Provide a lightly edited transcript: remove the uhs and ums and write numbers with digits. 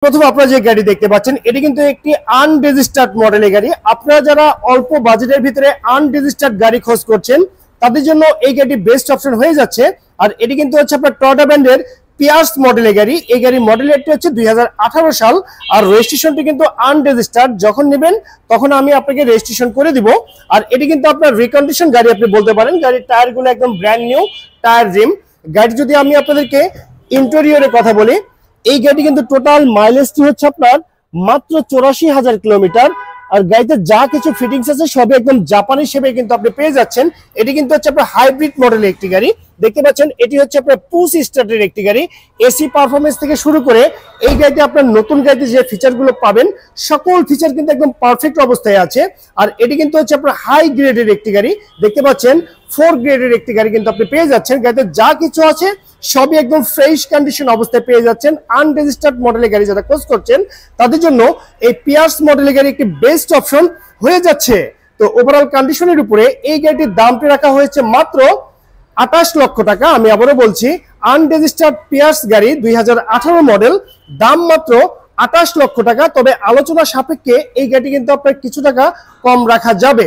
প্রথমে আপনারা যে গাড়ি দেখতে পাচ্ছেন এটি কিন্তু একটি আনরেজিস্টার্ড মডেলের গাড়ি। আপনারা যারা অল্প বাজেটের ভিতরে আনরেজিস্টার্ড গাড়ি খোঁজ করছেন তাদের জন্য এই গাড়িটি বেস্ট অপশন হয়ে যাচ্ছে। আর এটি কিন্তু হচ্ছে আপনার টয়োটা ব্র্যান্ডের পিয়ার্স মডেলের গাড়ি। এই গাড়ির মডেলটি হচ্ছে 2018 সাল, আর রেজিস্ট্রেশনটি কিন্তু আনরেজিস্টার্ড। যখন নেবেন তখন আমি আপনাকে রেজিস্ট্রেশন করে দিব। আর এটি কিন্তু আপনার রিকন্ডিশন গাড়ি আপনি বলতে পারেন। গাড়ির টায়ারগুলো একদম ব্র্যান্ড নিউ টায়ার রিম। গাড়ি যদি আমি আপনাদেরকে ইন্টেরিয়রের কথা বলি, এই গাড়ি কিন্তু টোটাল মাইলেজটি হচ্ছে আপনার মাত্র 84,000 কিলোমিটার। আর গাড়িতে যা কিছু ফিটিংস আছে সবই একদম জাপানি শেপে কিন্তু আপনি পেয়ে যাচ্ছেন। এটি কিন্তু হচ্ছে আপনার হাইব্রিড মডেলের একটি গাড়ি। দেখতে পাচ্ছেন এটি হচ্ছে আপনার পুশ স্টার্টের একটি গাড়ি। এসি পারফরমেন্স থেকে শুরু করে এই গাড়িতে আপনার নতুন গাড়িতে যে ফিচারগুলো পাবেন সকল ফিচার কিন্তু একদম পারফেক্ট অবস্থায় আছে। আর এটি কিন্তু হচ্ছে আপনার হাই গ্রেডের একটি গাড়ি। দেখতে পাচ্ছেন 4 গ্রেডের একটি গাড়ি কিন্তু আপনি পেয়ে যাচ্ছেন। গাড়িতে যা কিছু আছে সবই একদম ফ্রেশ কন্ডিশন অবস্থায় পেয়ে যাচ্ছেন। আনরেজিস্টার্ড মডেলের গাড়ি যারা খোঁজ করছেন তাদের জন্য এই পিয়ার্স মডেলের গাড়ি একটি বেস্ট অপশন হয়ে যাচ্ছে। তো ওভারঅল কন্ডিশনের উপরে এই গাড়িটির দামটি রাখা হয়েছে মাত্র 28 লক্ষ টাকা। আমি আবারও বলছি, আনরেজিস্টার্ড পিয়ার্স গাড়ি 2018 মডেল, দাম মাত্র 28 লক্ষ টাকা। তবে আলোচনা সাপেক্ষে এই গাড়িটি কিন্তু আপনার কিছু টাকা কম রাখা যাবে।